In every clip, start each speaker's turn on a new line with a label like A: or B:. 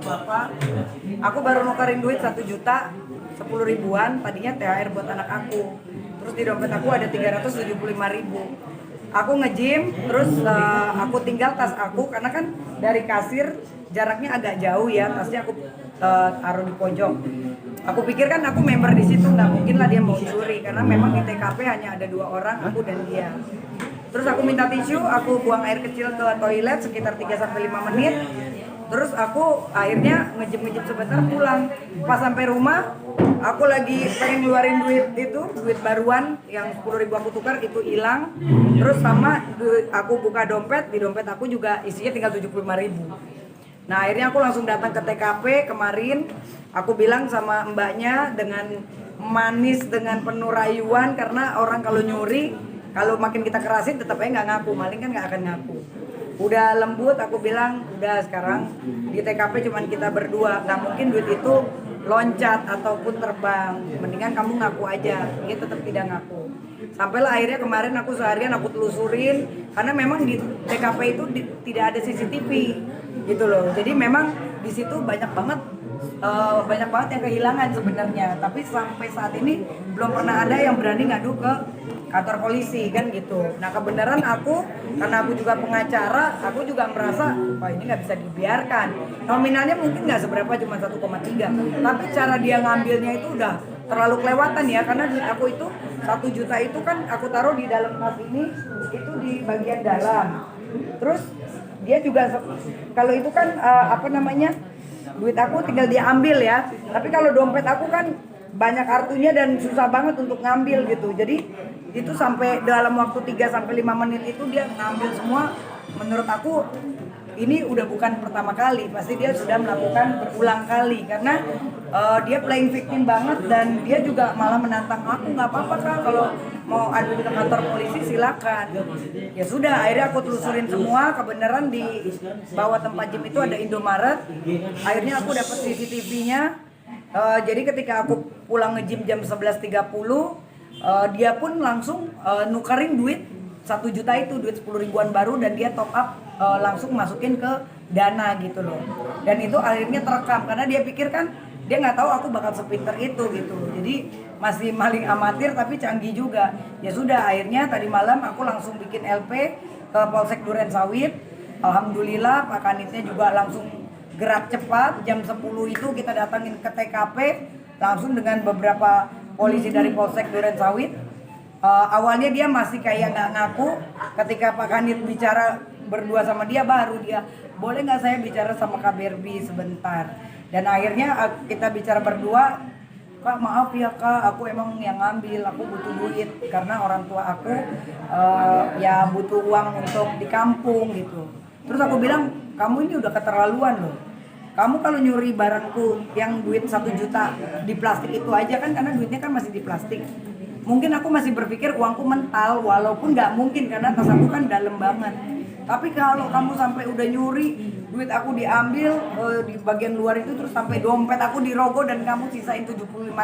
A: bapak-bapak. Aku baru nukerin duit 1 juta 10 ribuan, tadinya THR buat anak aku. Terus di dompet aku ada 375.000. Aku nge-gym, terus aku tinggal tas aku karena kan dari kasir jaraknya agak jauh ya, tasnya aku taruh di pojok. Aku pikir kan aku member di situ, nggak mungkin lah dia mau curi karena memang di TKP hanya ada 2 orang, aku dan dia. Terus aku minta tisu, aku buang air kecil ke toilet sekitar 3-5 menit. Terus aku akhirnya ngejim sebentar pulang. Pas sampai rumah, aku lagi pengen ngeluarin duit baruan yang 10.000 aku tukar itu hilang. Terus sama aku buka dompet, di dompet aku juga isinya tinggal 75.000. Nah akhirnya aku langsung datang ke TKP kemarin. Aku bilang sama mbaknya dengan manis, dengan penuh rayuan, karena orang kalau nyuri, kalau makin kita kerasin tetap aja nggak ngaku, maling kan nggak akan ngaku. Udah lembut, aku bilang udah sekarang di TKP cuman kita berdua, nggak mungkin duit itu loncat ataupun terbang, mendingan kamu ngaku aja. Dia tetap tidak ngaku. Sampailah akhirnya kemarin aku seharian aku telusurin, karena memang di TKP itu tidak ada CCTV gitu loh. Jadi memang di situ banyak banget yang kehilangan sebenarnya, tapi sampai saat ini belum pernah ada yang berani ngadu ke kantor polisi kan gitu. Nah kebenaran aku, karena aku juga pengacara, aku juga merasa wah ini nggak bisa dibiarkan. Nominalnya mungkin nggak seberapa, cuma 1,3, tapi cara dia ngambilnya itu udah terlalu kelewatan ya, karena duit aku itu 1 juta itu kan aku taruh di dalam tas ini, itu di bagian dalam. Terus dia juga kalau itu kan duit aku tinggal diambil ya, tapi kalau dompet aku kan banyak kartunya dan susah banget untuk ngambil gitu. Jadi itu sampai dalam waktu 3-5 menit itu dia ngambil semua. Menurut aku ini udah bukan pertama kali, pasti dia sudah melakukan berulang kali, karena dia playing victim banget, dan dia juga malah menantang aku, nggak apa-apa Kak kalau mau adu ke kantor polisi silakan. Ya sudah, akhirnya aku telusurin semua, kebenaran di bawah tempat gym itu ada Indomaret. Akhirnya aku dapat CCTV-nya. Jadi ketika aku pulang nge-gym jam 11.30, dia pun langsung nukerin duit 1 juta itu, duit 10 ribuan baru, dan dia top up langsung masukin ke dana gitu loh. Dan itu akhirnya terekam, karena dia pikir kan, dia nggak tahu aku bakal sepinter itu gitu. Jadi masih maling amatir tapi canggih juga. Ya sudah, akhirnya tadi malam aku langsung bikin LP ke Polsek Durensawit. Alhamdulillah Pak Kanitnya juga langsung gerak cepat. Jam 10 itu kita datangin ke TKP langsung dengan beberapa polisi dari Polsek Durensawit. Awalnya dia masih kayak nggak ngaku. Ketika Pak Kanit bicara berdua sama dia, baru dia, boleh nggak saya bicara sama Kak Berbi sebentar. Dan akhirnya kita bicara berdua, Kak maaf ya Kak, aku emang yang ngambil, aku butuh duit karena orang tua aku ya butuh uang untuk di kampung gitu. Terus aku bilang, kamu ini udah keterlaluan loh. Kamu kalau nyuri barangku yang duit 1 juta di plastik itu aja kan, karena duitnya kan masih di plastik. Mungkin aku masih berpikir uangku mental, walaupun nggak mungkin karena tas aku kan dalam banget. Tapi kalau kamu sampai udah nyuri, duit aku diambil di bagian luar itu, terus sampai dompet aku dirogoh dan kamu sisain 75.000,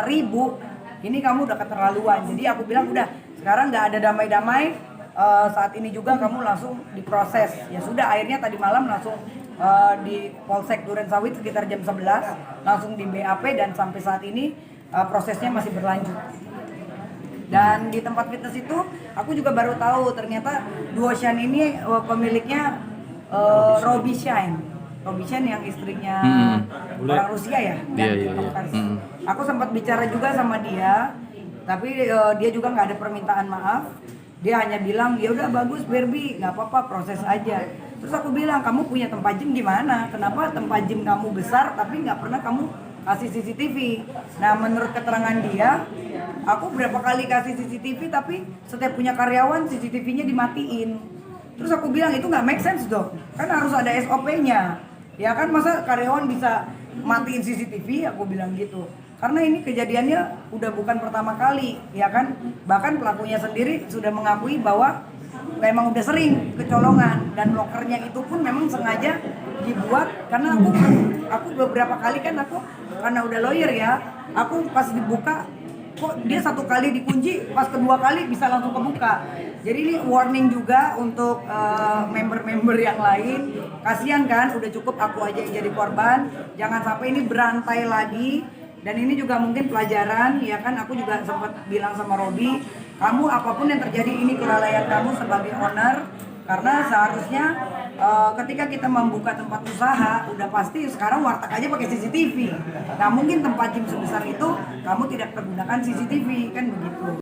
A: ini kamu udah keterlaluan. Jadi aku bilang udah, sekarang nggak ada damai-damai, saat ini juga kamu langsung diproses. Ya sudah, akhirnya tadi malam langsung di Polsek Durensawit sekitar jam 11 langsung di BAP, dan sampai saat ini prosesnya masih berlanjut. Dan di tempat fitness itu aku juga baru tahu ternyata Duoshan ini pemiliknya Robi Shine yang istrinya orang Rusia ya. Aku sempat bicara juga sama dia, tapi dia juga nggak ada permintaan maaf. Dia hanya bilang ya udah bagus Berbi, nggak apa-apa, proses aja. Terus aku bilang, kamu punya tempat gym gimana? Kenapa tempat gym kamu besar tapi nggak pernah kamu kasih CCTV? Nah menurut keterangan dia, aku berapa kali kasih CCTV tapi setiap punya karyawan CCTV-nya dimatiin. Terus aku bilang itu nggak make sense dong, kan harus ada SOP-nya. Ya kan, masa karyawan bisa matiin CCTV? Aku bilang gitu. Karena ini kejadiannya udah bukan pertama kali, ya kan? Bahkan pelakunya sendiri sudah mengakui bahwa memang udah sering kecolongan, dan lokernya itu pun memang sengaja dibuat karena aku beberapa kali kan, aku karena udah lawyer ya, aku pas dibuka kok dia 1 kali dikunci, pas kedua kali bisa langsung kebuka. Jadi ini warning juga untuk member-member yang lain. Kasihan kan, udah cukup aku aja yang jadi korban. Jangan sampai ini berantai lagi. Dan ini juga mungkin pelajaran, ya kan. Aku juga sempat bilang sama Robi, kamu apapun yang terjadi ini kelalaian kamu sebagai owner. Karena seharusnya ketika kita membuka tempat usaha, udah pasti sekarang warteg aja pakai CCTV. Nah mungkin tempat gym sebesar itu kamu tidak pergunakan CCTV, kan begitu.